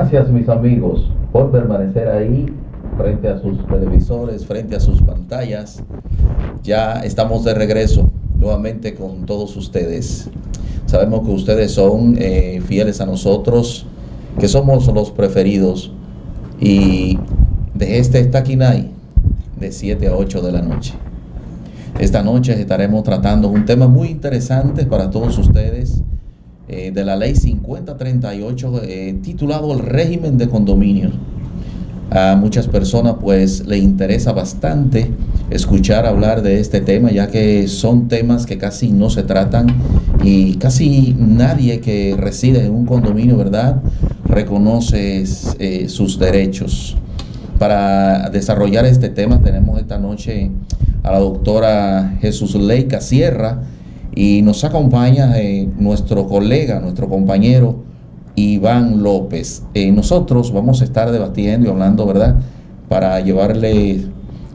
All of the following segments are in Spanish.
Gracias, mis amigos, por permanecer ahí frente a sus televisores, frente a sus pantallas. Ya estamos de regreso nuevamente con todos ustedes. Sabemos que ustedes son fieles a nosotros, que somos los preferidos. Y de este Estaquinay, de 7 a 8 de la noche. Esta noche estaremos tratando un tema muy interesante para todos ustedes, de la ley 5038, titulado el régimen de condominios. A muchas personas pues le interesa bastante escuchar hablar de este tema, ya que son temas que casi no se tratan y casi nadie que reside en un condominio, ¿verdad?, reconoce sus derechos. Para desarrollar este tema tenemos esta noche a la doctora Jesusleika Sierra, y nos acompaña nuestro colega, nuestro compañero Iván López. Nosotros vamos a estar debatiendo y hablando, ¿verdad?, para llevarle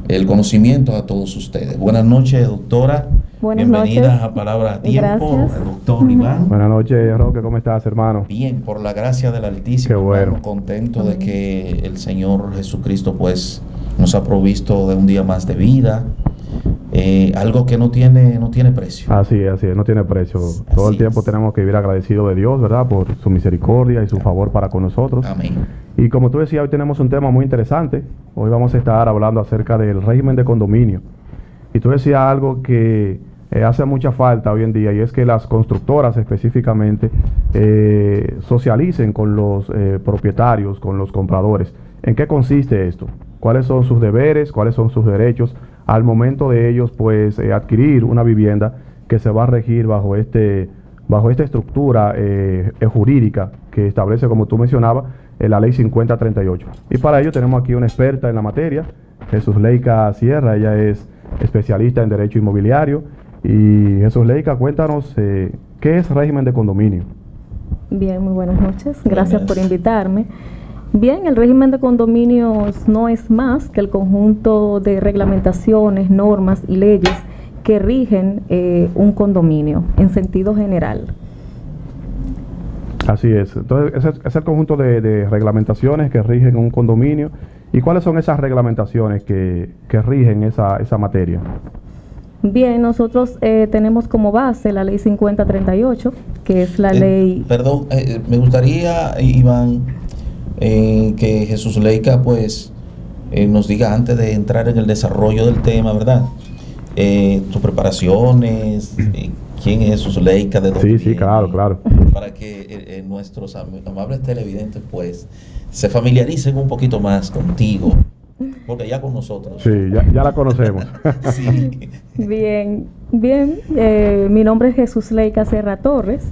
el conocimiento a todos ustedes. Buenas noches, doctora. Buenas Bienvenida noches. a Palabra a Tiempo, Gracias. doctor Iván. Buenas noches, Roque, ¿cómo estás, hermano? Bien, por la gracia del Altísimo. Qué bueno. Hermano, contento de que el Señor Jesucristo pues nos ha provisto de un día más de vida. Algo que no tiene precio. Así es, no tiene precio. Todo el tiempo tenemos que vivir agradecidos de Dios, ¿verdad?, por su misericordia y su favor para con nosotros. Amén. Y como tú decías, hoy tenemos un tema muy interesante. Hoy vamos a estar hablando acerca del régimen de condominio. Y tú decías algo que hace mucha falta hoy en día, y es que las constructoras específicamente socialicen con los propietarios, con los compradores. ¿En qué consiste esto? ¿Cuáles son sus deberes? ¿Cuáles son sus derechos al momento de ellos pues adquirir una vivienda que se va a regir bajo esta estructura jurídica que establece, como tú mencionabas, la ley 5038? Y para ello tenemos aquí una experta en la materia, Jesusleika Sierra. Ella es especialista en derecho inmobiliario. Y Jesusleika, cuéntanos, ¿qué es régimen de condominio? Bien, muy buenas noches. Gracias por invitarme. Bien, el régimen de condominios no es más que el conjunto de reglamentaciones, normas y leyes que rigen un condominio en sentido general. Así es. Entonces, ese es el conjunto de reglamentaciones que rigen un condominio. ¿Y cuáles son esas reglamentaciones que rigen esa materia? Bien, nosotros tenemos como base la ley 5038, que es la ley... Perdón, me gustaría, Iván, que Jesusleika pues nos diga, antes de entrar en el desarrollo del tema, ¿verdad?, tus preparaciones, quién es Jesusleika, de dónde Sí, claro. Para que nuestros amables televidentes pues se familiaricen un poquito más contigo, porque ya con nosotros. Sí, ya la conocemos. Sí. Bien, mi nombre es Jesusleika Sierra Torres.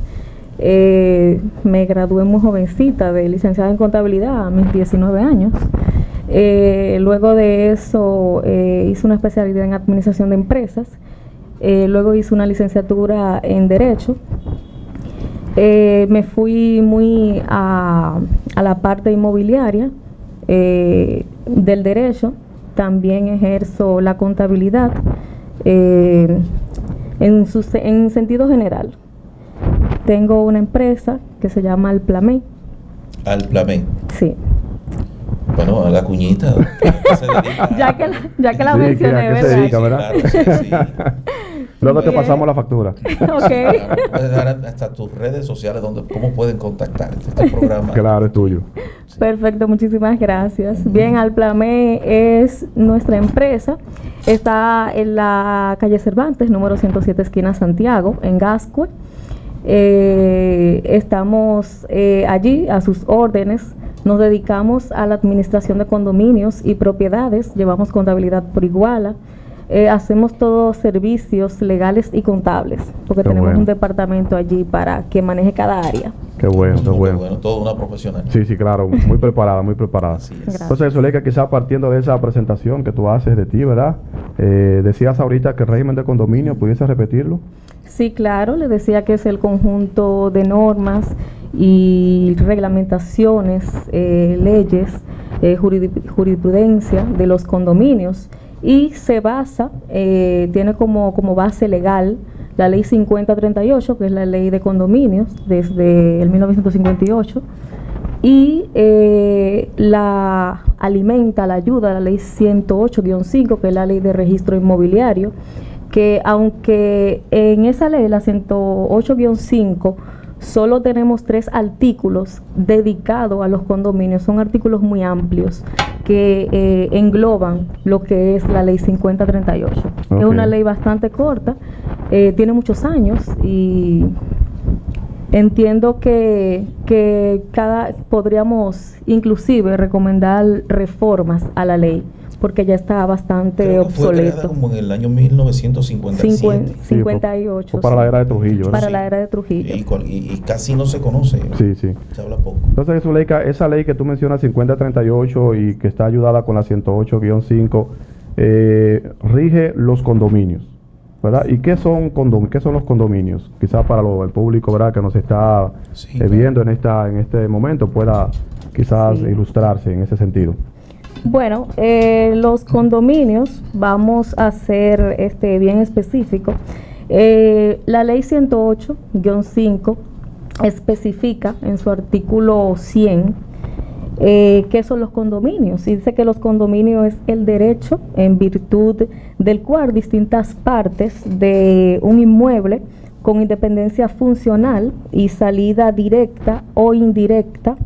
Me gradué muy jovencita de licenciada en contabilidad a mis 19 años. Luego de eso hice una especialidad en administración de empresas. Luego hice una licenciatura en derecho. Me fui muy a la parte inmobiliaria del derecho. También ejerzo la contabilidad en sentido general. Tengo una empresa que se llama Alplamé. Alplamé. Sí. Bueno, a la cuñita. ya que la mencioné, ¿a qué se dedica, verdad? Sí, claro, sí. Luego te pasamos la factura. Ok. Claro, puedes dar hasta tus redes sociales cómo pueden contactarte. Este programa. Claro, es tuyo. Sí. Perfecto, muchísimas gracias. Bien, Alplamé es nuestra empresa. Está en la calle Cervantes, número 107, esquina Santiago, en Gascue. Estamos allí a sus órdenes. Nos dedicamos a la administración de condominios y propiedades. Llevamos contabilidad por iguala. Hacemos todos servicios legales y contables, porque tenemos un departamento allí para que maneje cada área. Qué bueno. Toda una profesional. Sí, claro, muy preparada. Así es. Entonces, Jesusleika, quizá partiendo de esa presentación que tú haces de ti, ¿verdad? Decías ahorita que el régimen de condominio, ¿pudiese repetirlo? Sí, claro, le decía que es el conjunto de normas y reglamentaciones, leyes, jurisprudencia de los condominios, y se basa, tiene como base legal la ley 5038, que es la ley de condominios desde el 1958, y la alimenta, la ayuda a la ley 108-5, que es la ley de registro inmobiliario, que aunque en esa ley, la 108-5, solo tenemos 3 artículos dedicados a los condominios, son artículos muy amplios que engloban lo que es la ley 5038. Okay. Es una ley bastante corta, tiene muchos años y entiendo que podríamos inclusive recomendar reformas a la ley, porque ya está bastante obsoleto. Fue como en el año 1957. 58. Para la era de Trujillo. Para la era de Trujillo. Y casi no se conoce. Sí, sí. Se habla poco. Entonces, esa ley que tú mencionas, 5038, y que está ayudada con la 108-5, rige los condominios, ¿verdad? ¿Y qué son los condominios? Quizás para el público, ¿verdad?, que nos está viendo en este momento pueda quizás ilustrarse en ese sentido. Bueno, los condominios, vamos a ser bien específico. La ley 108-5 especifica en su artículo 100 qué son los condominios. Y dice que los condominios es el derecho en virtud del cual distintas partes de un inmueble con independencia funcional y salida directa o indirecta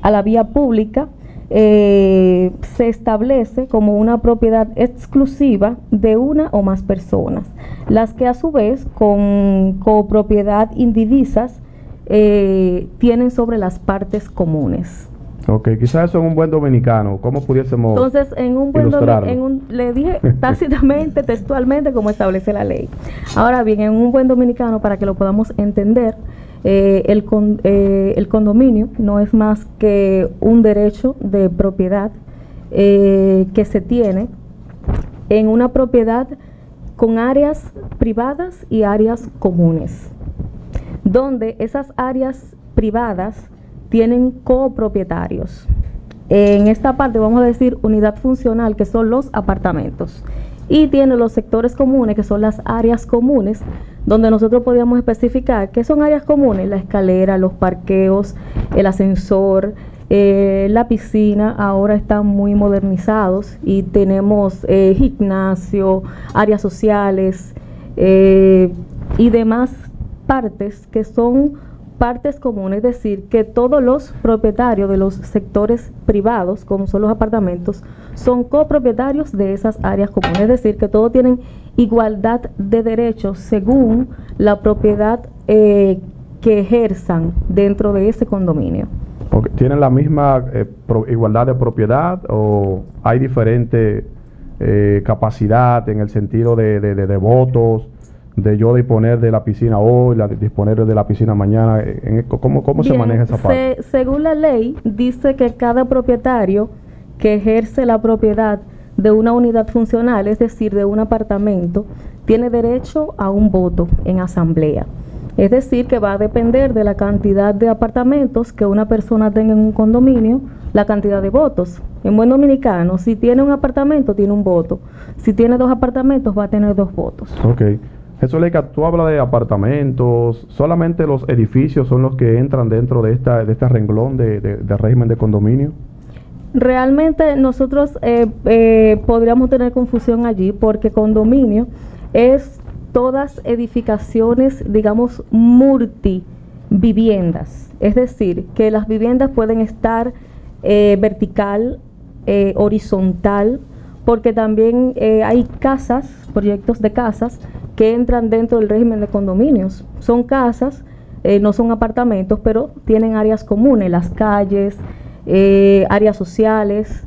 a la vía pública se establece como una propiedad exclusiva de una o más personas, las que a su vez con copropiedad indivisas tienen sobre las partes comunes. Ok, quizás eso en un buen dominicano, ¿cómo pudiésemos entonces, en un buen le dije tácitamente, textualmente, como establece la ley. Ahora bien, en un buen dominicano, para que lo podamos entender, el condominio no es más que un derecho de propiedad que se tiene en una propiedad con áreas privadas y áreas comunes, donde esas áreas privadas tienen copropietarios. En esta parte vamos a decir unidad funcional, que son los apartamentos, y tiene los sectores comunes, que son las áreas comunes, donde nosotros podríamos especificar qué son áreas comunes: la escalera, los parqueos, el ascensor, la piscina. Ahora están muy modernizados y tenemos gimnasio, áreas sociales y demás partes que son partes comunes, es decir, que todos los propietarios de los sectores privados, como son los apartamentos, son copropietarios de esas áreas comunes, es decir, que todos tienen igualdad de derechos según la propiedad que ejerzan dentro de ese condominio. Okay. ¿Tienen la misma igualdad de propiedad o hay diferente capacidad en el sentido de votos? De yo disponer de la piscina hoy, disponer de la piscina mañana, ¿cómo bien, se maneja esa parte? Según la ley, dice que cada propietario que ejerce la propiedad de una unidad funcional, es decir, de un apartamento, tiene derecho a un voto en asamblea. Es decir, que va a depender de la cantidad de apartamentos que una persona tenga en un condominio, la cantidad de votos. En buen dominicano, si tiene un apartamento, tiene un voto. Si tiene 2 apartamentos, va a tener 2 votos. Ok. Jesús Leica, tú hablas de apartamentos, ¿solamente los edificios son los que entran dentro de este renglón de régimen de condominio? Realmente nosotros podríamos tener confusión allí, porque condominio es todas edificaciones, digamos, multiviviendas. Es decir, que las viviendas pueden estar vertical, horizontal, porque también hay casas, proyectos de casas, que entran dentro del régimen de condominios. Son casas, no son apartamentos, pero tienen áreas comunes, las calles, áreas sociales,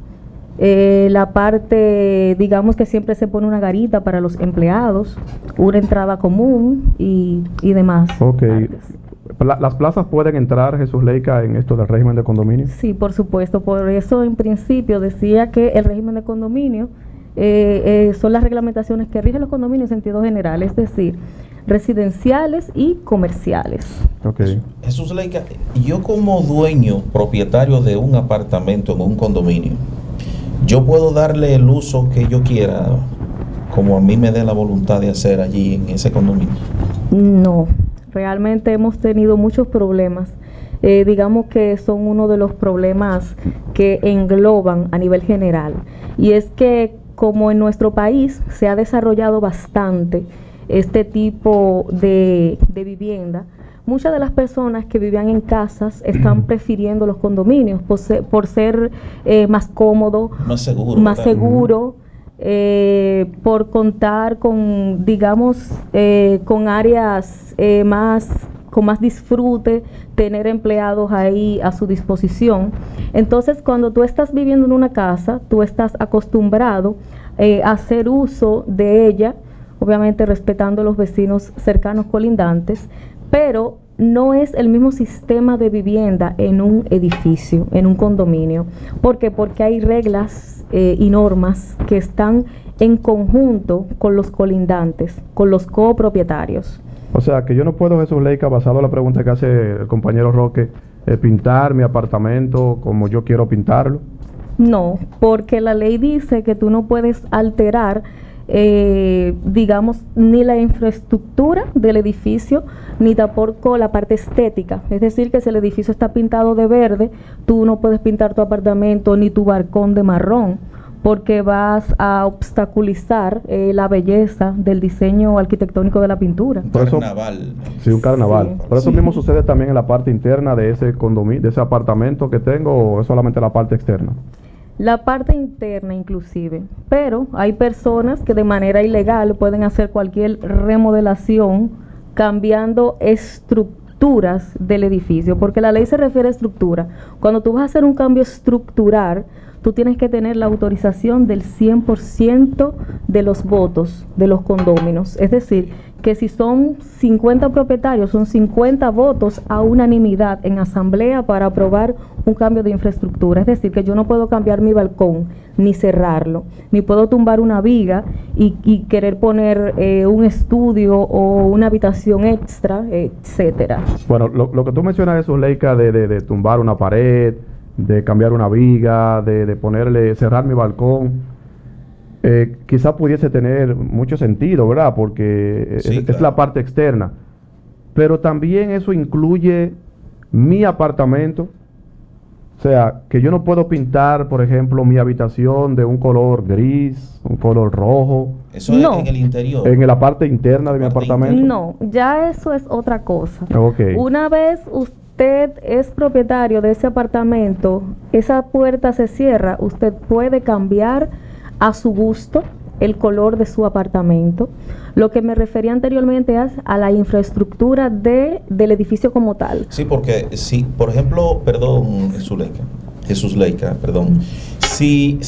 la parte, digamos, que siempre se pone una garita para los empleados, una entrada común y demás. Ok. ¿Las plazas pueden entrar, Jesús Leica, en esto del régimen de condominio? Sí, por supuesto. Por eso, en principio, decía que el régimen de condominio son las reglamentaciones que rigen los condominios en sentido general, es decir, residenciales y comerciales. Okay. Jesús Leica, yo como dueño, propietario de un apartamento en un condominio, ¿yo puedo darle el uso que yo quiera, como a mí me dé la voluntad de hacer allí en ese condominio? No, realmente hemos tenido muchos problemas digamos que son uno de los problemas que engloban a nivel general. Y es que como en nuestro país se ha desarrollado bastante este tipo de vivienda, muchas de las personas que vivían en casas están prefiriendo los condominios por ser más cómodo, más seguro, por contar con, digamos, con áreas con más disfrute, tener empleados ahí a su disposición. Entonces, cuando tú estás viviendo en una casa, tú estás acostumbrado a hacer uso de ella, obviamente respetando los vecinos cercanos colindantes, pero no es el mismo sistema de vivienda en un edificio, en un condominio. ¿Por qué? Porque hay reglas y normas que están en conjunto con los colindantes, con los copropietarios. O sea, que yo no puedo, Jesús Leica, basado en la pregunta que hace el compañero Roque, pintar mi apartamento como yo quiero pintarlo. No, porque la ley dice que tú no puedes alterar, digamos, ni la infraestructura del edificio, ni tampoco la parte estética. Es decir, que si el edificio está pintado de verde, tú no puedes pintar tu apartamento ni tu balcón de marrón, porque vas a obstaculizar la belleza del diseño arquitectónico de la pintura. Un carnaval. Sí, un carnaval. Sí. Por eso mismo sucede también en la parte interna de ese condominio, de ese apartamento que tengo, o es solamente la parte externa. La parte interna inclusive, pero hay personas que de manera ilegal pueden hacer cualquier remodelación cambiando estructuras del edificio, porque la ley se refiere a estructura. Cuando tú vas a hacer un cambio estructural, tú tienes que tener la autorización del 100% de los votos de los condóminos. Es decir, que si son 50 propietarios, son 50 votos a unanimidad en asamblea para aprobar un cambio de infraestructura. Es decir, que yo no puedo cambiar mi balcón, ni cerrarlo, ni puedo tumbar una viga y querer poner un estudio o una habitación extra, etcétera. Bueno, lo que tú mencionas, Jesús Leica, de tumbar una pared, de cambiar una viga, de ponerle, cerrar mi balcón, quizá pudiese tener mucho sentido, ¿verdad? Porque sí, es la parte externa. Pero también eso incluye mi apartamento. O sea, que yo no puedo pintar, por ejemplo, mi habitación de un color gris, un color rojo. Eso es en el interior. En la parte interna de mi apartamento. No, ya eso es otra cosa. Okay. Una vez usted es propietario de ese apartamento, esa puerta se cierra, usted puede cambiar a su gusto el color de su apartamento. Lo que me refería anteriormente es a la infraestructura del edificio como tal. Sí, porque si, por ejemplo, perdón, Jesús Leica, perdón, si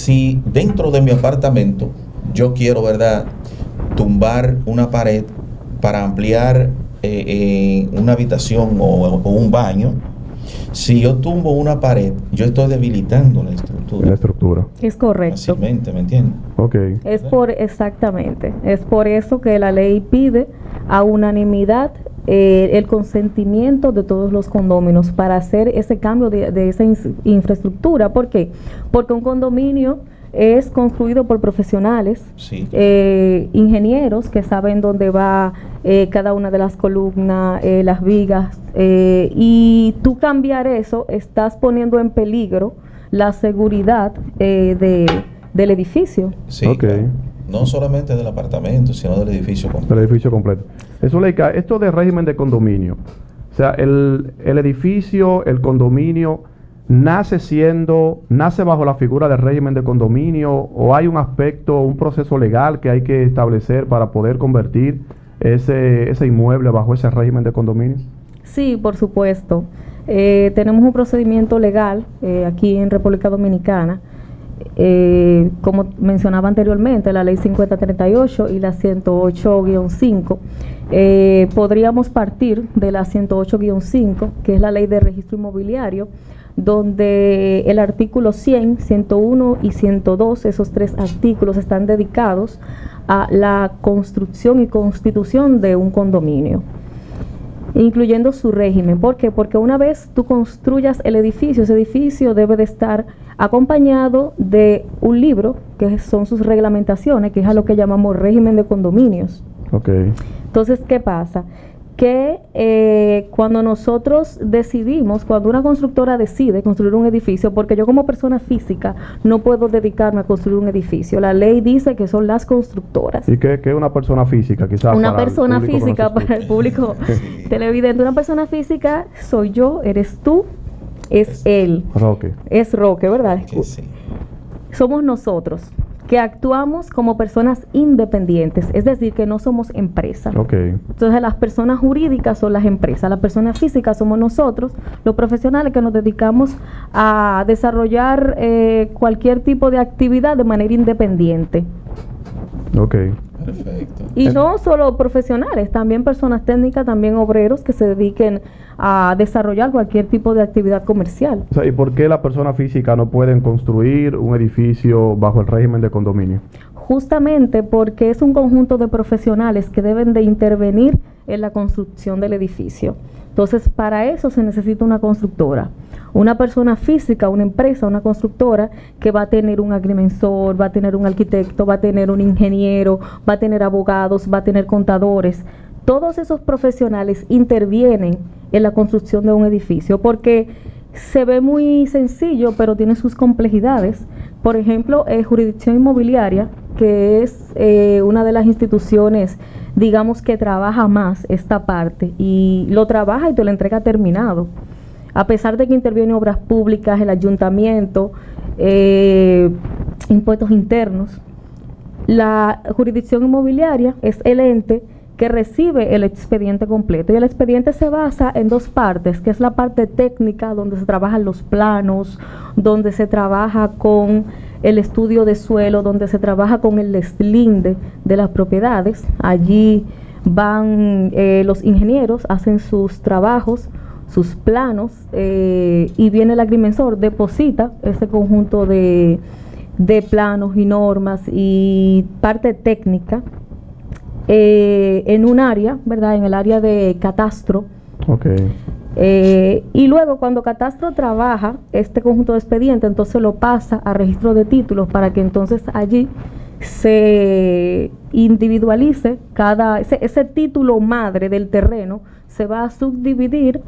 dentro de mi apartamento yo quiero, ¿verdad?, tumbar una pared para ampliar una habitación o un baño, si yo tumbo una pared, yo estoy debilitando la estructura. La estructura. Es correcto. Fácilmente, ¿me entiendes? Ok. Exactamente. Es por eso que la ley pide a unanimidad el consentimiento de todos los condóminos para hacer ese cambio de esa infraestructura. ¿Por qué? Porque un condominio es construido por profesionales, sí, ingenieros que saben dónde va cada una de las columnas, las vigas, y tú cambiar eso, estás poniendo en peligro la seguridad del edificio. Sí, Ok. claro. No solamente del apartamento, sino del edificio completo. Del edificio completo. Eso, Leica, esto de régimen de condominio, o sea, el edificio, el condominio, nace bajo la figura del régimen de condominio, o hay un aspecto, un proceso legal que hay que establecer para poder convertir ese inmueble bajo ese régimen de condominio. Sí, por supuesto. Tenemos un procedimiento legal aquí en República Dominicana, como mencionaba anteriormente, la ley 5038 y la 108-5. Podríamos partir de la 108-5, que es la ley de registro inmobiliario, donde el artículo 100, 101 y 102, esos tres artículos están dedicados a la construcción y constitución de un condominio, incluyendo su régimen. ¿Por qué? Porque una vez tú construyas el edificio, ese edificio debe de estar acompañado de un libro, que son sus reglamentaciones, que es a lo que llamamos régimen de condominios. Okay. Entonces, ¿qué pasa? que cuando nosotros decidimos, cuando una constructora decide construir un edificio, porque yo como persona física no puedo dedicarme a construir un edificio, la ley dice que son las constructoras. ¿Y qué es una persona física? Quizás una persona física para el público televidente, una persona física soy yo, eres tú, es él. Roque. Es Roque, ¿verdad? Sí. Somos nosotros, que actuamos como personas independientes, es decir, que no somos empresa. Okay. Entonces las personas jurídicas son las empresas, las personas físicas somos nosotros, los profesionales que nos dedicamos a desarrollar cualquier tipo de actividad de manera independiente. Okay. Perfecto. Y no solo profesionales, también personas técnicas, también obreros que se dediquen a desarrollar cualquier tipo de actividad comercial. O sea, ¿y por qué las personas físicas no pueden construir un edificio bajo el régimen de condominio? Justamente porque es un conjunto de profesionales que deben de intervenir en la construcción del edificio. Entonces, para eso se necesita una constructora. Una persona física, una empresa, una constructora que va a tener un agrimensor, va a tener un arquitecto, va a tener un ingeniero, va a tener abogados, va a tener contadores. Todos esos profesionales intervienen en la construcción de un edificio porque se ve muy sencillo, pero tiene sus complejidades. Por ejemplo, jurisdicción inmobiliaria, que es una de las instituciones, digamos, que trabaja más esta parte y lo trabaja y te lo entrega terminado. A pesar de que interviene obras públicas, el ayuntamiento, impuestos internos, la jurisdicción inmobiliaria es el ente que recibe el expediente completo. Y el expediente se basa en dos partes, que es la parte técnica, donde se trabajan los planos, donde se trabaja con el estudio de suelo, donde se trabaja con el deslinde de las propiedades. Allí van los ingenieros, hacen sus trabajos, sus planos, y viene el agrimensor, deposita ese conjunto de planos y normas y parte técnica en un área, ¿verdad? En el área de catastro. Okay. Y luego cuando catastro trabaja este conjunto de expedientes, entonces lo pasa a registro de títulos para que entonces allí se individualice ese título madre del terreno, se va a subdividir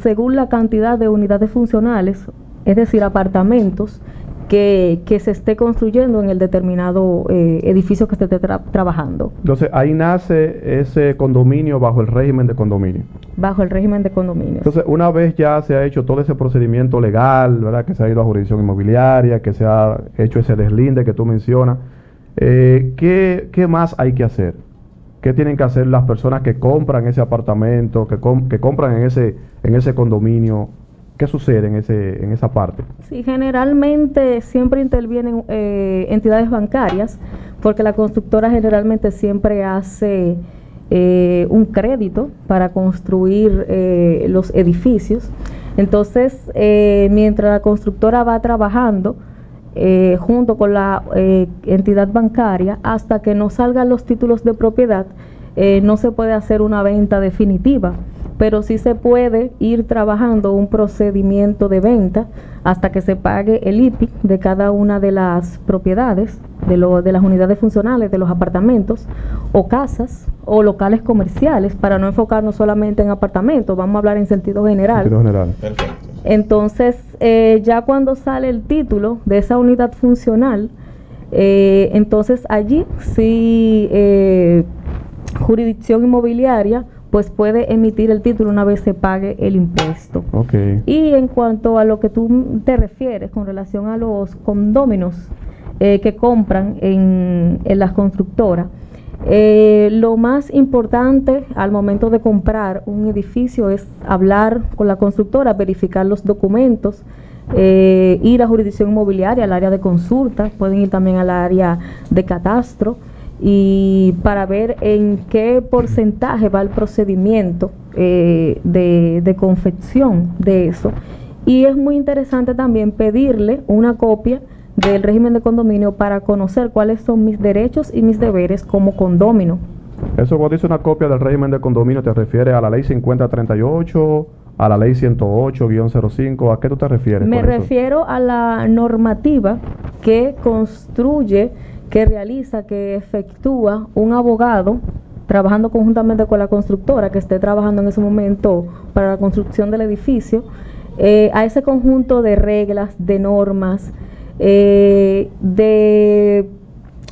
según la cantidad de unidades funcionales, es decir, apartamentos que se esté construyendo en el determinado edificio que se esté trabajando. Entonces, ahí nace ese condominio bajo el régimen de condominio. Bajo el régimen de condominio. Entonces, una vez ya se ha hecho todo ese procedimiento legal, ¿verdad? Que se ha ido a jurisdicción inmobiliaria, que se ha hecho ese deslinde que tú mencionas, ¿qué más hay que hacer? ¿Qué tienen que hacer las personas que compran ese apartamento, que compran en ese condominio? ¿Qué sucede en esa parte? Sí, generalmente siempre intervienen entidades bancarias, porque la constructora generalmente siempre hace un crédito para construir los edificios. Entonces, mientras la constructora va trabajando junto con la entidad bancaria, hasta que no salgan los títulos de propiedad, no se puede hacer una venta definitiva, pero sí se puede ir trabajando un procedimiento de venta hasta que se pague el IPI de cada una de las propiedades, de las unidades funcionales, de los apartamentos o casas o locales comerciales, para no enfocarnos solamente en apartamentos, vamos a hablar en sentido general. Perfecto. Entonces, ya cuando sale el título de esa unidad funcional, entonces allí sí jurisdicción inmobiliaria pues puede emitir el título una vez se pague el impuesto. Okay. Y en cuanto a lo que tú te refieres con relación a los condóminos que compran en las constructoras, lo más importante al momento de comprar un edificio es hablar con la constructora, verificar los documentos, ir a jurisdicción inmobiliaria, al área de consulta, pueden ir también al área de catastro, y para ver en qué porcentaje va el procedimiento de confección de eso. Y es muy interesante también pedirle una copia del régimen de condominio para conocer cuáles son mis derechos y mis deberes como condómino. Eso, cuando dice una copia del régimen de condominio, ¿te refieres a la ley 5038, a la ley 108-05? ¿A qué tú te refieres? Me refiero a la normativa que construye, que realiza, que efectúa un abogado trabajando conjuntamente con la constructora que esté trabajando en ese momento para la construcción del edificio, a ese conjunto de reglas, de normas, de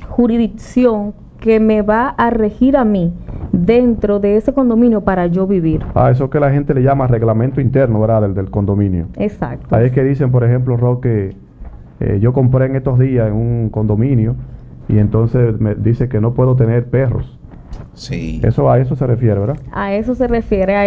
jurisdicción que me va a regir a mí dentro de ese condominio para yo vivir. Eso que la gente le llama reglamento interno, ¿verdad? Del condominio. Exacto. Ahí es que dicen, por ejemplo, Roque, yo compré en estos días en un condominio y entonces me dice que no puedo tener perros. Sí. Eso a eso se refiere, ¿verdad? A eso se refiere, a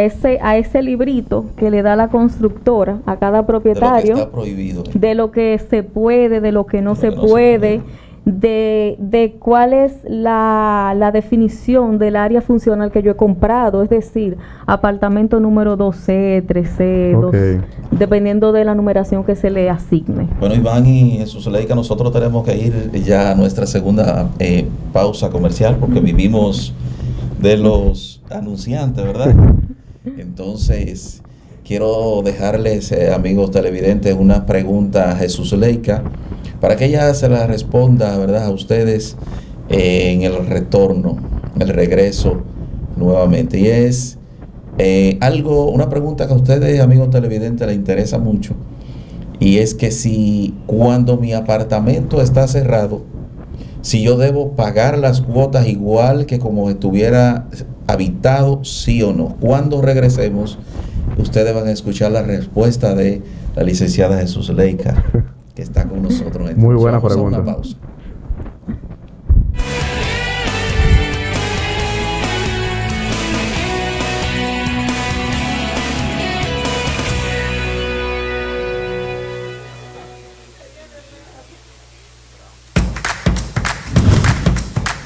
ese librito que le da la constructora a cada propietario. De lo que está prohibido. De lo que se puede, de lo que no se puede. De cuál es la definición del área funcional que yo he comprado, es decir, apartamento número 2C, 3C, Okay. dependiendo de la numeración que se le asigne. Bueno, Iván y Jesús Leika, nosotros tenemos que ir ya a nuestra segunda pausa comercial porque vivimos de los anunciantes, ¿verdad? Entonces, quiero dejarles, amigos televidentes, una pregunta a Jesús Leika para que ella se la responda, ¿verdad?, a ustedes en el retorno, el regreso nuevamente. Y es una pregunta que a ustedes, amigos televidentes, les interesa mucho. Y es que si cuando mi apartamento está cerrado, si yo debo pagar las cuotas igual que como estuviera habitado, sí o no. Cuando regresemos, ustedes van a escuchar la respuesta de la licenciada Jesús Leika, que está con nosotros. Muy buena pregunta. Una pausa.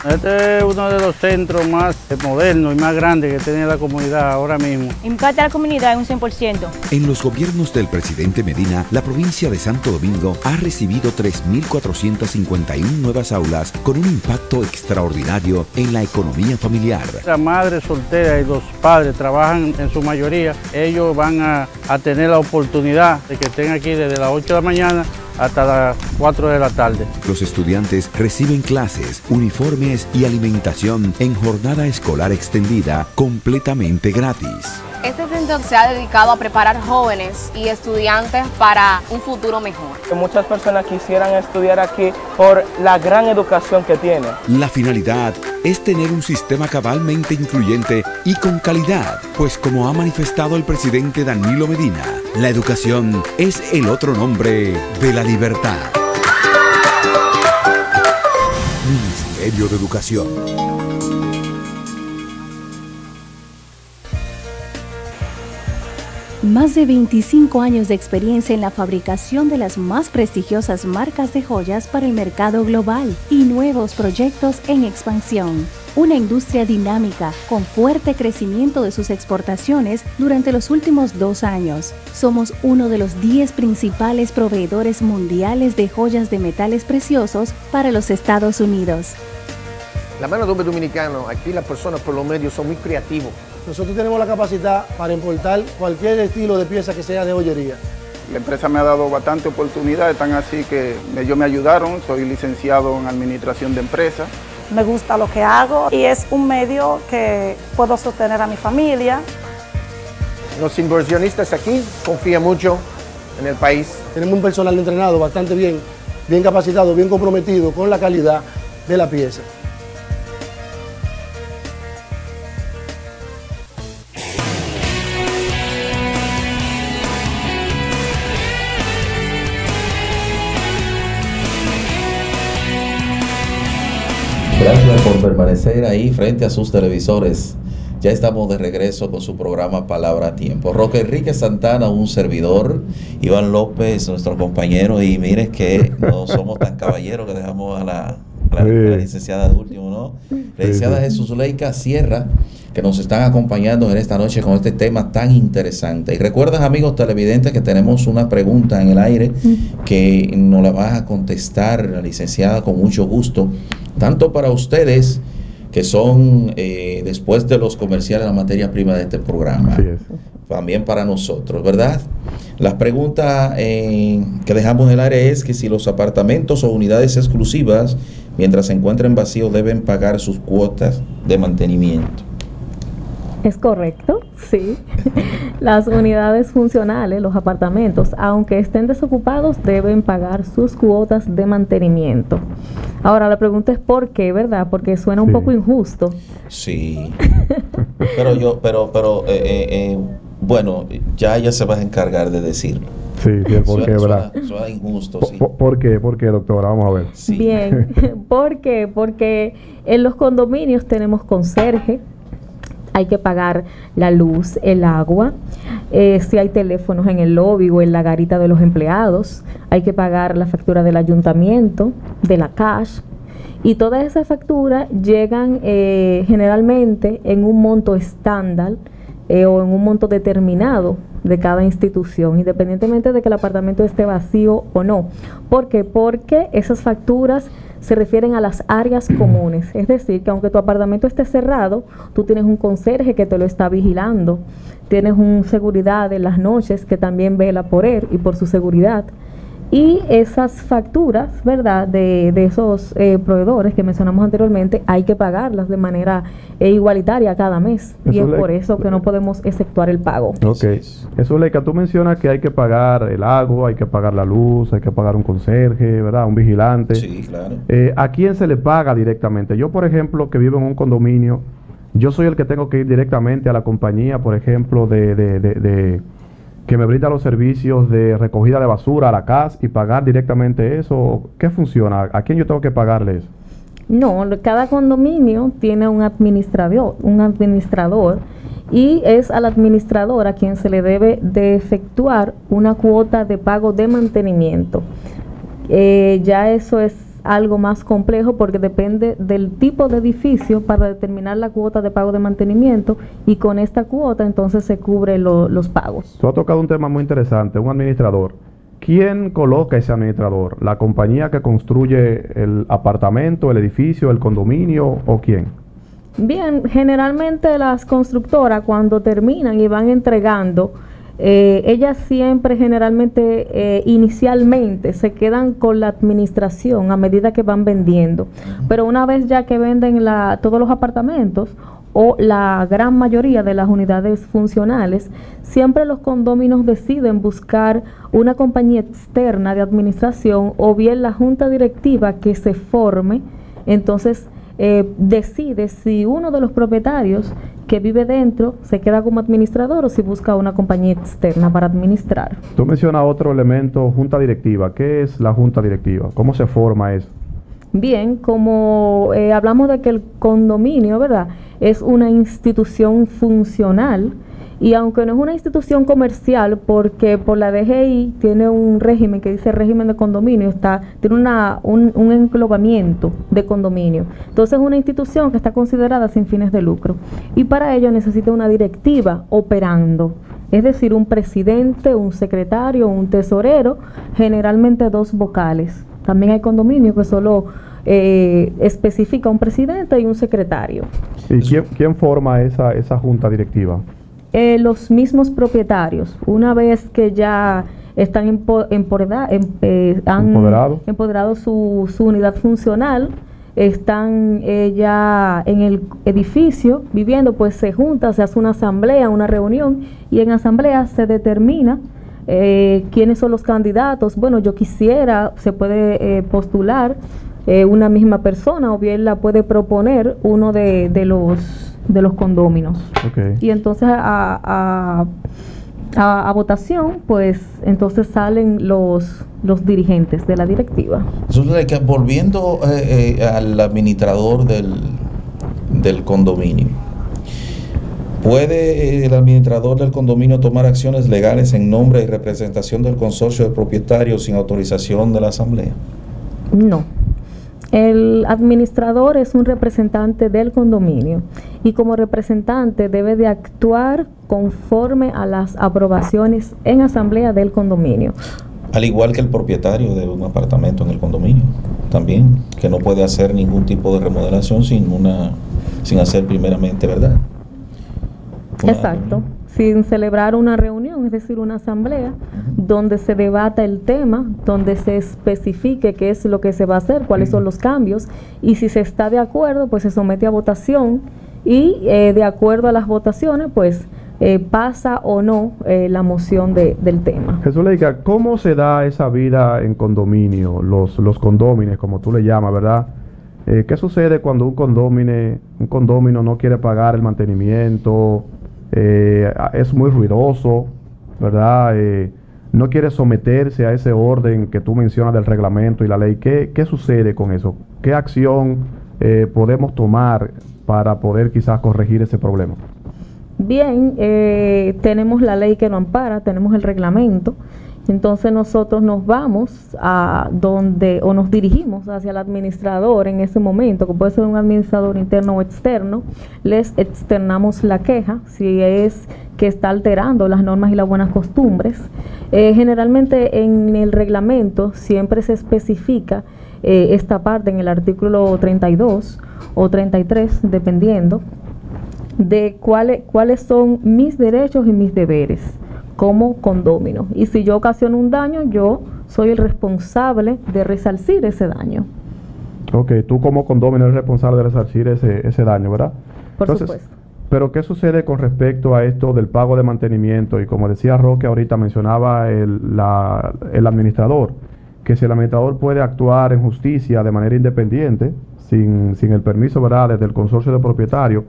Este es uno de los centros más modernos y más grandes que tiene la comunidad ahora mismo. Impacta a la comunidad en un 100%. En los gobiernos del presidente Medina, la provincia de Santo Domingo ha recibido 3.451 nuevas aulas con un impacto extraordinario en la economía familiar. La madre soltera y los padres trabajan en su mayoría. Ellos van a tener la oportunidad de que estén aquí desde las 8 de la mañana hasta las 4 de la tarde. Los estudiantes reciben clases, uniformes y alimentación en jornada escolar extendida completamente gratis. Este centro se ha dedicado a preparar jóvenes y estudiantes para un futuro mejor. Muchas personas quisieran estudiar aquí por la gran educación que tiene. La finalidad es tener un sistema cabalmente incluyente y con calidad, pues como ha manifestado el presidente Danilo Medina, la educación es el otro nombre de la libertad. Ministerio de Educación. Más de 25 años de experiencia en la fabricación de las más prestigiosas marcas de joyas para el mercado global y nuevos proyectos en expansión. Una industria dinámica con fuerte crecimiento de sus exportaciones durante los últimos 2 años. Somos uno de los 10 principales proveedores mundiales de joyas de metales preciosos para los Estados Unidos. La mano de obra dominicano, aquí las personas por los medios son muy creativos. Nosotros tenemos la capacidad para importar cualquier estilo de pieza que sea de joyería. La empresa me ha dado bastante oportunidades, tan así que ellos me ayudaron. Soy licenciado en administración de empresas. Me gusta lo que hago y es un medio que puedo sostener a mi familia. Los inversionistas aquí confían mucho en el país. Tenemos un personal entrenado bastante bien capacitado, bien comprometido con la calidad de la pieza. Gracias por permanecer ahí frente a sus televisores. Ya estamos de regreso con su programa Palabra a Tiempo. Roque Enrique Santana, un servidor, Iván López, nuestro compañero, y mire que no somos tan caballeros que dejamos a la licenciada de último, ¿no? La licenciada Jesús Leika Sierra, que nos están acompañando en esta noche con este tema tan interesante. Y recuerden, amigos televidentes, que tenemos una pregunta en el aire que nos la va a contestar la licenciada con mucho gusto, tanto para ustedes que son después de los comerciales la materia prima de este programa, también para nosotros, ¿verdad? La pregunta que dejamos en el aire es que si los apartamentos o unidades exclusivas mientras se encuentren vacíos deben pagar sus cuotas de mantenimiento. Es correcto, sí. Las unidades funcionales, los apartamentos, aunque estén desocupados, deben pagar sus cuotas de mantenimiento. Ahora, la pregunta es ¿por qué, verdad? Porque suena un poco injusto. Sí. Bueno, ya ella se va a encargar de decirlo. Sí, el por qué, ¿verdad? Suena injusto, sí. ¿Por qué? ¿Por qué, doctora? Vamos a ver. Sí. Bien, ¿por qué? Porque en los condominios tenemos conserje, hay que pagar la luz, el agua, si hay teléfonos en el lobby o en la garita de los empleados, hay que pagar la factura del ayuntamiento, de la cash, y todas esas facturas llegan generalmente en un monto estándar o en un monto determinado de cada institución, independientemente de que el apartamento esté vacío o no. ¿Por qué? Porque esas facturas se refieren a las áreas comunes, es decir, que aunque tu apartamento esté cerrado, tú tienes un conserje que te lo está vigilando, tienes un seguridad en las noches que también vela por él y por su seguridad. Y esas facturas, ¿verdad?, de esos proveedores que mencionamos anteriormente, hay que pagarlas de manera igualitaria cada mes. Y es por eso que no podemos efectuar el pago. Ok. Eso, Leica, tú mencionas que hay que pagar el agua, hay que pagar la luz, hay que pagar un conserje, ¿verdad?, un vigilante. Sí, claro. ¿A quién se le paga directamente? Yo, por ejemplo, que vivo en un condominio, yo soy el que tengo que ir directamente a la compañía, por ejemplo, que me brinda los servicios de recogida de basura a la casa y pagar directamente eso. ¿Qué funciona? ¿A quién yo tengo que pagarle eso? No, cada condominio tiene un administrador y es al administrador a quien se le debe de efectuar una cuota de pago de mantenimiento. Ya eso es algo más complejo porque depende del tipo de edificio para determinar la cuota de pago de mantenimiento, y con esta cuota entonces se cubre los pagos. Tú has tocado un tema muy interesante, un administrador. ¿Quién coloca ese administrador? ¿La compañía que construye el apartamento, el edificio, el condominio o quién? Bien, generalmente las constructoras cuando terminan y van entregando, ellas siempre generalmente inicialmente se quedan con la administración a medida que van vendiendo, pero una vez ya que venden todos los apartamentos o la gran mayoría de las unidades funcionales, siempre los condóminos deciden buscar una compañía externa de administración o bien la junta directiva que se forme. Entonces decide si uno de los propietarios que vive dentro se queda como administrador o si busca una compañía externa para administrar. Tú mencionas otro elemento, junta directiva. ¿Qué es la junta directiva? ¿Cómo se forma eso? Bien, como hablamos de que el condominio, ¿verdad?, es una institución funcional, y aunque no es una institución comercial, porque por la DGI tiene un régimen que dice régimen de condominio, tiene un englobamiento de condominio. Entonces es una institución que está considerada sin fines de lucro, y para ello necesita una directiva operando, es decir, un presidente, un secretario, un tesorero, generalmente 2 vocales. También hay condominios que solo especifica un presidente y un secretario. ¿Y quién forma esa junta directiva? Los mismos propietarios, una vez que ya están empoderado su unidad funcional, están ya en el edificio viviendo, pues se junta, se hace una asamblea, una reunión, y en asamblea se determina quiénes son los candidatos. Bueno, yo quisiera, se puede postular una misma persona, o bien la puede proponer uno de los condóminos. Okay. Y entonces a votación, pues entonces salen los dirigentes de la directiva. Entonces, volviendo al administrador del condominio, ¿puede el administrador del condominio tomar acciones legales en nombre y representación del consorcio de propietarios sin autorización de la asamblea? No. El administrador es un representante del condominio y como representante debe de actuar conforme a las aprobaciones en asamblea del condominio. Al igual que el propietario de un apartamento en el condominio, también, que no puede hacer ningún tipo de remodelación sin hacer primeramente, ¿verdad? Exacto. sin celebrar una reunión, es decir, una asamblea, donde se debata el tema, donde se especifique qué es lo que se va a hacer, cuáles son los cambios, y si se está de acuerdo, pues se somete a votación, y de acuerdo a las votaciones, pues pasa o no la moción del tema. Jesús Leica, ¿cómo se da esa vida en condominio, los condóminos, como tú le llamas, verdad? ¿Qué sucede cuando un condomino no quiere pagar el mantenimiento? Es muy ruidoso, ¿verdad? No quiere someterse a ese orden que tú mencionas del reglamento y la ley. ¿Qué sucede con eso? ¿Qué acción podemos tomar para poder quizás corregir ese problema? Bien, tenemos la ley que nos ampara, tenemos el reglamento. Entonces nosotros nos vamos a donde, o nos dirigimos hacia el administrador en ese momento, que puede ser un administrador interno o externo, les externamos la queja, si es que está alterando las normas y las buenas costumbres. Generalmente en el reglamento siempre se especifica esta parte en el artículo 32 o 33, dependiendo, de cuáles son mis derechos y mis deberes como condómino, y si yo ocasiono un daño, yo soy el responsable de resarcir ese daño. Ok, tú como condómino eres responsable de resarcir ese daño, ¿verdad? Por supuesto. Pero ¿qué sucede con respecto a esto del pago de mantenimiento? Y como decía Roque ahorita, mencionaba el administrador, que si el administrador puede actuar en justicia de manera independiente, sin el permiso, ¿verdad?, desde el consorcio de propietarios,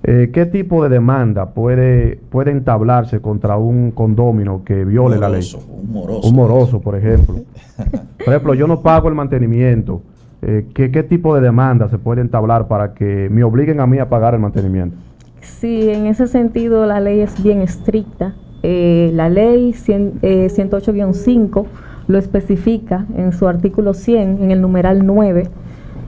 ¿qué tipo de demanda puede entablarse contra un condómino que viole la ley? Un moroso, por ejemplo. Por ejemplo, yo no pago el mantenimiento. ¿Qué tipo de demanda se puede entablar para que me obliguen a mí a pagar el mantenimiento? Sí, en ese sentido la ley es bien estricta. La ley 108-5 lo especifica en su artículo 100, en el numeral 9.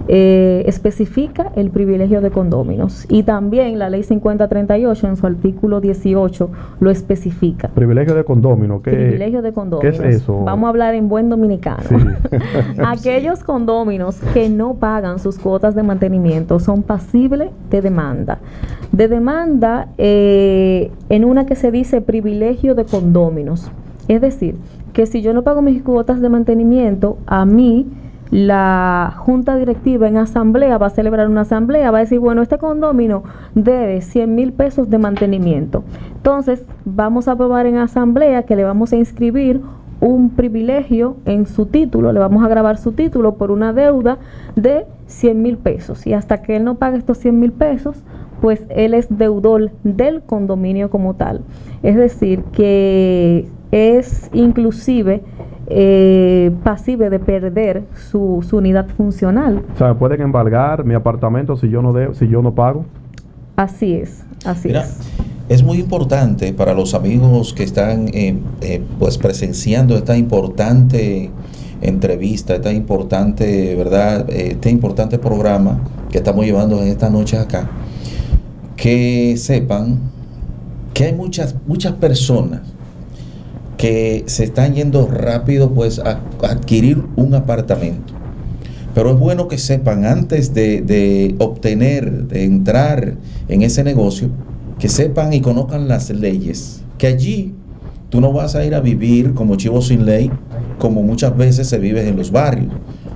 Especifica el privilegio de condóminos, y también la ley 5038 en su artículo 18 lo especifica. Privilegio de condómino, privilegio de condóminos. ¿Qué es eso? Vamos a hablar en buen dominicano. Sí. Aquellos condóminos que no pagan sus cuotas de mantenimiento son pasibles de demanda. De demanda en una que se dice privilegio de condóminos. Es decir, que si yo no pago mis cuotas de mantenimiento, a mí la junta directiva en asamblea va a celebrar una asamblea, va a decir, bueno, este condomino debe 100,000 pesos de mantenimiento. Entonces, vamos a aprobar en asamblea que le vamos a inscribir un privilegio en su título, le vamos a grabar su título por una deuda de 100,000 pesos. Y hasta que él no pague estos 100,000 pesos, pues él es deudor del condominio como tal. Es decir, que es inclusive pasible de perder su unidad funcional. O sea, ¿me pueden embargar mi apartamento si yo no pago? Así es, Mira, es muy importante para los amigos que están pues presenciando esta importante entrevista, esta importante, ¿verdad? Este importante programa que estamos llevando en esta noche acá, que sepan que hay muchas personas que se están yendo rápido pues a adquirir un apartamento. Pero es bueno que sepan, antes de obtener, de entrar en ese negocio, que sepan y conozcan las leyes, que allí tú no vas a ir a vivir como chivo sin ley, como muchas veces se vive en los barrios.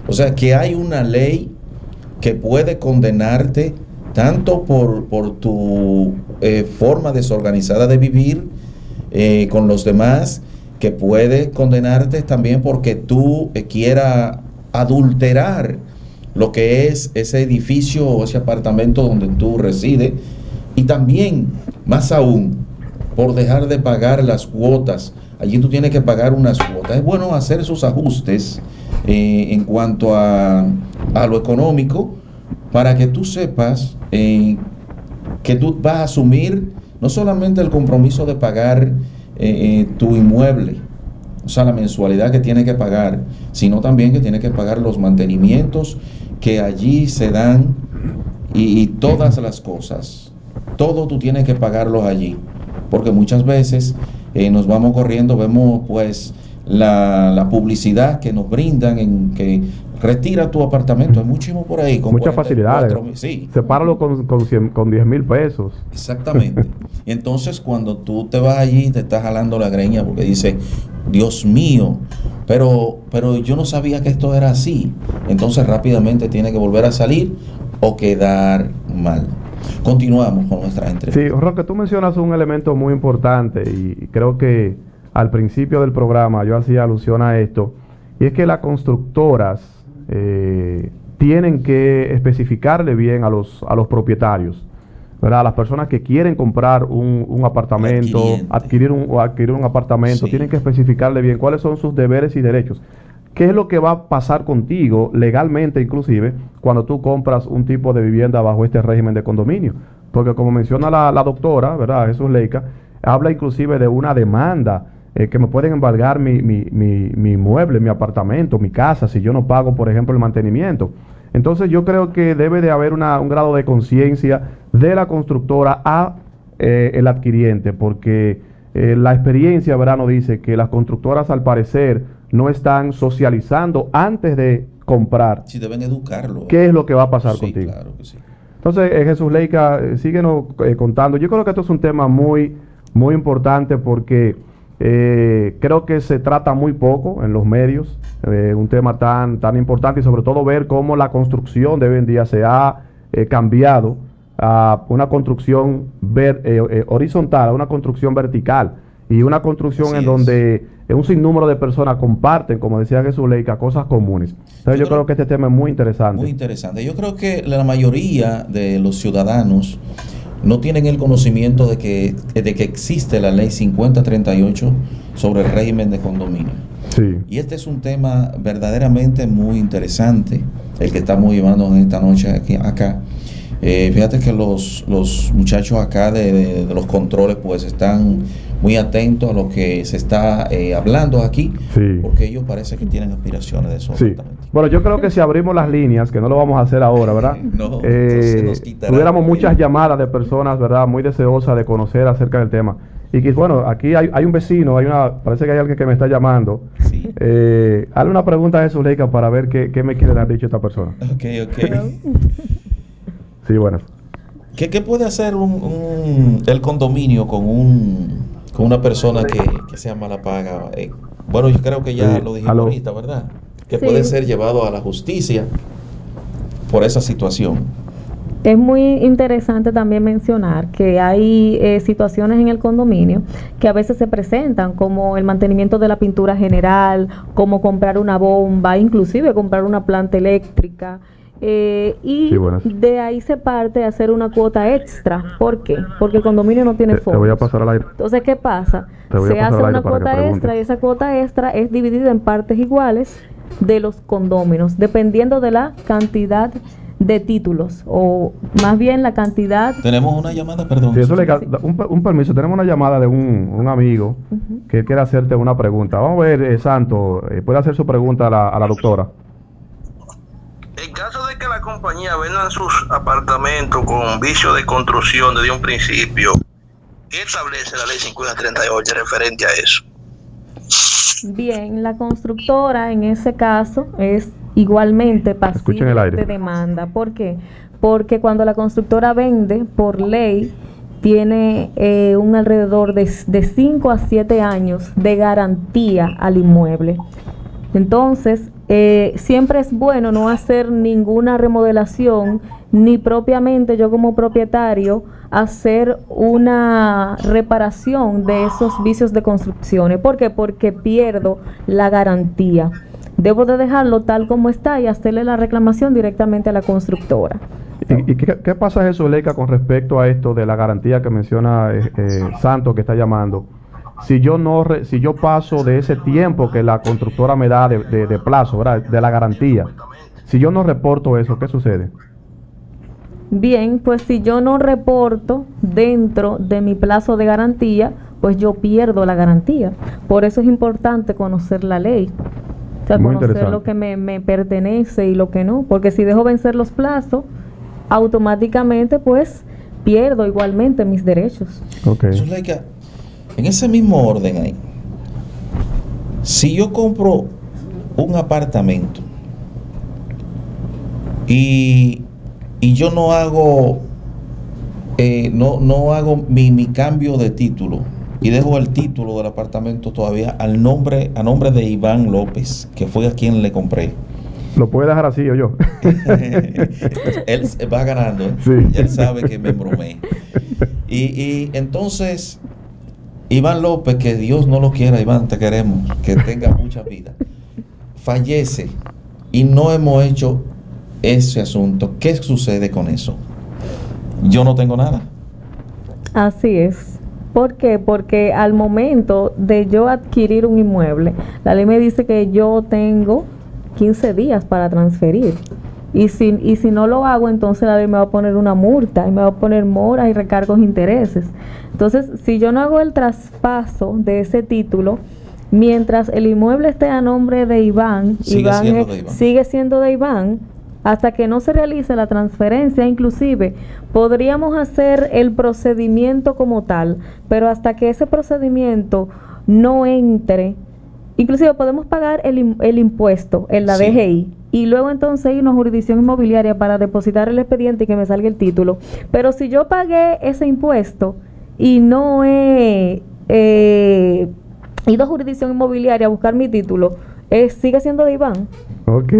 O sea, que hay una ley que puede condenarte tanto por tu forma desorganizada de vivir con los demás, que puede condenarte también porque tú quieras adulterar lo que es ese edificio o ese apartamento donde tú resides, y también, más aún, por dejar de pagar las cuotas. Allí tú tienes que pagar unas cuotas. Es bueno hacer esos ajustes en cuanto a lo económico, para que tú sepas que tú vas a asumir no solamente el compromiso de pagar tu inmueble, o sea, la mensualidad que tiene que pagar, sino también que tiene que pagar los mantenimientos que allí se dan, y todas las cosas, todo tú tienes que pagarlos allí, porque muchas veces nos vamos corriendo, vemos pues la publicidad que nos brindan en que retira tu apartamento, hay muchísimo por ahí. Con muchas facilidades. Sí. Sepáralo con 10,000 pesos. Exactamente. Y entonces cuando tú te vas allí, te estás jalando la greña porque dices, Dios mío, pero yo no sabía que esto era así. Entonces rápidamente tiene que volver a salir o quedar mal. Continuamos con nuestra entrevista. Sí, Roque, tú mencionas un elemento muy importante y creo que al principio del programa yo hacía alusión a esto, y es que las constructoras tienen que especificarle bien a los propietarios, ¿verdad? A las personas que quieren comprar un apartamento, adquirir un apartamento, sí, tienen que especificarle bien cuáles son sus deberes y derechos. ¿Qué es lo que va a pasar contigo legalmente, inclusive, cuando tú compras un tipo de vivienda bajo este régimen de condominio? Porque como menciona la doctora, ¿verdad? Jesús Leica, habla inclusive de una demanda que me pueden embargar mi mueble, mi apartamento, mi casa, si yo no pago, por ejemplo, el mantenimiento. Entonces yo creo que debe de haber un grado de conciencia de la constructora a el adquiriente, porque la experiencia, ¿verdad?, nos dice que las constructoras al parecer no están socializando antes de comprar. Sí, deben educarlo. ¿Qué es lo que va a pasar contigo? Claro que sí. Entonces, Jesús Leica, síguenos contando. Yo creo que esto es un tema muy, muy importante porque creo que se trata muy poco en los medios, un tema tan importante, y sobre todo ver cómo la construcción de hoy en día se ha cambiado a una construcción horizontal, a una construcción vertical, y una construcción así en donde un sinnúmero de personas comparten, como decía Jesús Leica, cosas comunes. Entonces yo creo que este tema es muy interesante. Muy interesante. Yo creo que la mayoría de los ciudadanos no tienen el conocimiento de que existe la ley 5038 sobre el régimen de condominio. Sí. Y este es un tema verdaderamente muy interesante, el que estamos llevando en esta noche acá. Fíjate que los muchachos acá de los controles pues están muy atentos a lo que se está hablando aquí, sí, porque ellos parece que tienen aspiraciones de eso. Sí. Bueno, yo creo que si abrimos las líneas, que no lo vamos a hacer ahora, ¿verdad? No, tuviéramos muchas llamadas de personas, ¿verdad?, muy deseosas de conocer acerca del tema. Y que, bueno, aquí hay un vecino, parece que hay alguien que me está llamando. Sí. Hazle una pregunta a Jesús Leica para ver qué me quiere dar dicho esta persona. Ok. Sí, bueno. ¿Qué puede hacer el condominio con una persona que sea mala paga? Bueno, yo creo que ya lo dijimos ahorita, ¿verdad? Que puede ser llevado a la justicia por esa situación. Es muy interesante también mencionar que hay situaciones en el condominio que a veces se presentan, como el mantenimiento de la pintura general, como comprar una bomba, inclusive comprar una planta eléctrica. Y sí, bueno, de ahí se parte a hacer una cuota extra. ¿Por qué? Porque el condominio no tiene fondos. Te voy a pasar al aire. Entonces, ¿qué pasa? Se hace una cuota extra, y esa cuota extra es dividida en partes iguales de los condóminos, dependiendo de la cantidad de títulos, o más bien la cantidad. Tenemos una llamada, perdón. Sí, eso un permiso, tenemos una llamada de un amigo que quiere hacerte una pregunta. Vamos a ver, Santo, puede hacer su pregunta a la doctora. En caso de que la compañía vendan sus apartamentos con vicio de construcción desde un principio, ¿qué establece la ley 5038 referente a eso? Bien, la constructora en ese caso es igualmente pasible de demanda. ¿Por qué? Porque cuando la constructora vende, por ley, tiene un alrededor de 5 a 7 años de garantía al inmueble. Entonces, siempre es bueno no hacer ninguna remodelación, ni propiamente yo como propietario hacer una reparación de esos vicios de construcciones. ¿Por qué? Porque pierdo la garantía. Debo de dejarlo tal como está y hacerle la reclamación directamente a la constructora. ¿Y qué pasa, Jesús Leica, con respecto a esto de la garantía que menciona Santos, que está llamando? Si yo paso de ese tiempo que la constructora me da de plazo, ¿verdad?, de la garantía, si yo no reporto eso, ¿qué sucede? Bien, pues si yo no reporto dentro de mi plazo de garantía, pues yo pierdo la garantía. Por eso es importante conocer la ley. O sea, conocer lo que me pertenece y lo que no. Porque si dejo vencer los plazos, automáticamente pues pierdo igualmente mis derechos. Okay. En ese mismo orden ahí, Si yo compro un apartamento y yo no hago no hago mi cambio de título y dejo el título del apartamento todavía a nombre de Iván López, que fue a quien le compré, ¿lo puede dejar así o yo? Él va ganando, ¿eh? Sí. Él sabe que me embromé. Y entonces Iván López, que Dios no lo quiera, Iván, te queremos, que tenga mucha vida, fallece y no hemos hecho ese asunto. ¿Qué sucede con eso? Yo no tengo nada. Así es. ¿Por qué? Porque al momento de yo adquirir un inmueble, la ley me dice que yo tengo 15 días para transferir. Y si no lo hago, entonces la ley me va a poner una multa y me va a poner moras y recargos e intereses. Entonces, si yo no hago el traspaso de ese título, mientras el inmueble esté a nombre de Iván, sigue siendo de Iván, hasta que no se realice la transferencia. Inclusive podríamos hacer el procedimiento como tal, pero hasta que ese procedimiento no entre, inclusive podemos pagar el impuesto en la DGI y luego entonces ir a una jurisdicción inmobiliaria para depositar el expediente y que me salga el título. Pero si yo pagué ese impuesto y no he ido a jurisdicción inmobiliaria a buscar mi título, sigue siendo de Iván. Ok.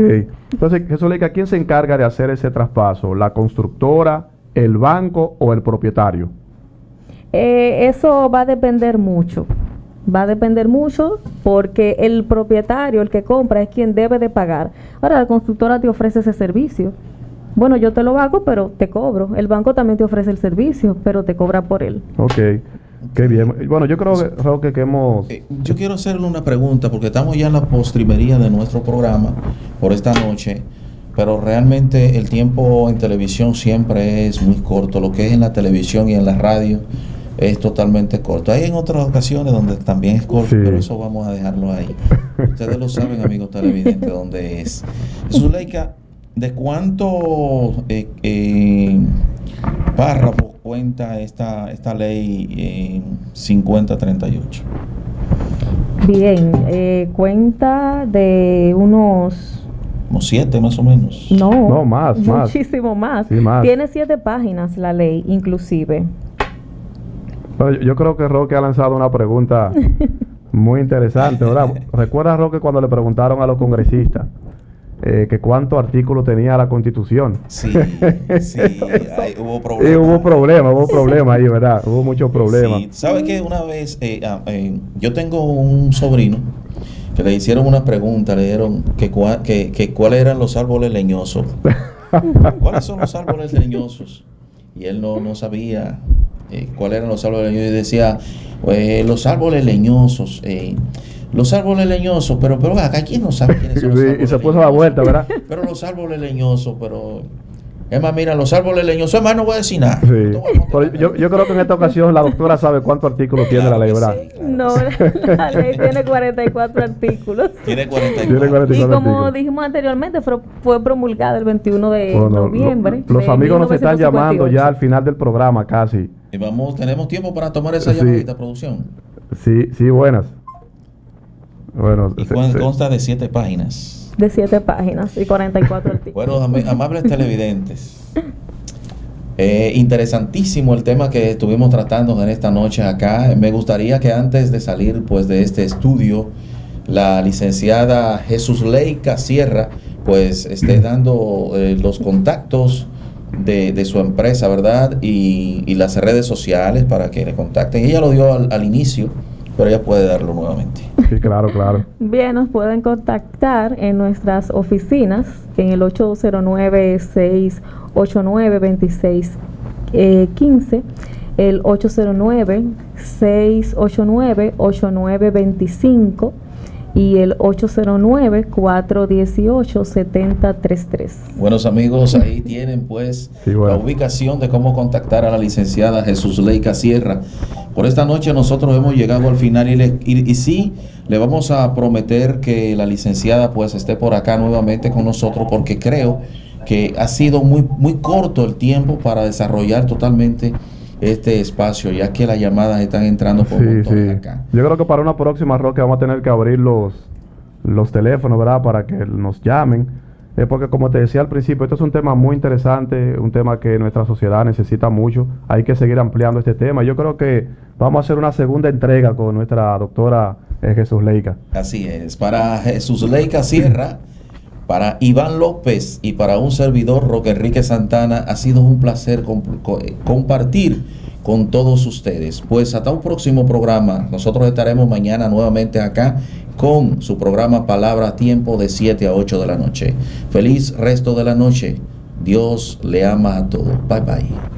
Entonces, Jesús Leica, ¿quién se encarga de hacer ese traspaso? ¿La constructora, el banco o el propietario? Eso va a depender mucho. Va a depender mucho porque el propietario, el que compra, es quien debe de pagar. Ahora, la constructora te ofrece ese servicio. Bueno, yo te lo hago, pero te cobro. El banco también te ofrece el servicio, pero te cobra por él. Ok. Qué bien. Bueno, yo creo que hemos... yo quiero hacerle una pregunta, porque estamos ya en la postrimería de nuestro programa por esta noche, pero realmente el tiempo en televisión siempre es muy corto. Lo que es en la televisión y en la radio es totalmente corto. Hay en otras ocasiones donde también es corto, pero eso vamos a dejarlo ahí. Ustedes lo saben, amigos televidentes, dónde es. Jesús Leica, ¿de cuántos párrafos cuenta esta ley 5038? Bien, cuenta de unos... Como 7 más o menos. No, más. Muchísimo más. Sí, más. Tiene 7 páginas la ley, inclusive. Bueno, yo creo que Roque ha lanzado una pregunta muy interesante, ¿verdad? ¿Recuerdas, Roque, cuando le preguntaron a los congresistas que cuántos artículos tenía la Constitución? Sí, hubo problemas. Sí, hubo problemas ahí, ¿verdad? Hubo muchos problemas. Sí. ¿Sabe que una vez yo tengo un sobrino que le hicieron una pregunta, le dijeron que cuáles eran los árboles leñosos? ¿Cuáles son los árboles leñosos? Y él no sabía cuáles eran los árboles leñosos y decía, los árboles leñosos, pero acá ¿quién no sabe quiénes son los árboles leñosos? Y se puso a la vuelta, ¿verdad? Pero los árboles leñosos, es más, mira, los árboles leñosos, es más, no voy a decir nada. Sí. Pero yo creo que en esta ocasión la doctora sabe cuántos artículos tiene la ley, ¿verdad? Sí, claro. No, la ley tiene 44 artículos. Tiene 44. Y como dijimos anteriormente, fue promulgada el 21 de noviembre. Los amigos nos están llamando ya al final del programa casi. Y tenemos tiempo para tomar esa llamadita, producción. Sí, buenas. Bueno, y consta de 7 páginas. De 7 páginas y 44 artículos. Bueno, amables televidentes, interesantísimo el tema que estuvimos tratando en esta noche acá. Me gustaría que antes de salir pues de este estudio, la licenciada Jesús Leica Sierra pues esté dando los contactos de su empresa, ¿verdad? Y las redes sociales para que le contacten. Ella lo dio al inicio, pero ella puede darlo nuevamente. Sí, claro. Bien, nos pueden contactar en nuestras oficinas en el 809-689-2615, el 809-689-8925 y el 809-418-7033. Buenos amigos, ahí tienen pues la ubicación de cómo contactar a la licenciada Jesús Leica Sierra. Por esta noche nosotros hemos llegado al final y sí, le vamos a prometer que la licenciada pues esté por acá nuevamente con nosotros, porque creo que ha sido muy corto el tiempo para desarrollar totalmente este espacio, ya que las llamadas están entrando por montones acá. Yo creo que para una próxima, Roque, vamos a tener que abrir los teléfonos, ¿verdad? Para que nos llamen. Porque como te decía al principio, esto es un tema muy interesante, un tema que nuestra sociedad necesita mucho. Hay que seguir ampliando este tema. Yo creo que vamos a hacer una segunda entrega con nuestra doctora Jesús Leica. Así es. Para Jesús Leica Sierra, para Iván López y para un servidor, Roque Enrique Santana, ha sido un placer compartir con todos ustedes. Pues hasta un próximo programa. Nosotros estaremos mañana nuevamente acá con su programa Palabra a Tiempo de 7 a 8 de la noche. Feliz resto de la noche. Dios le ama a todos. Bye bye.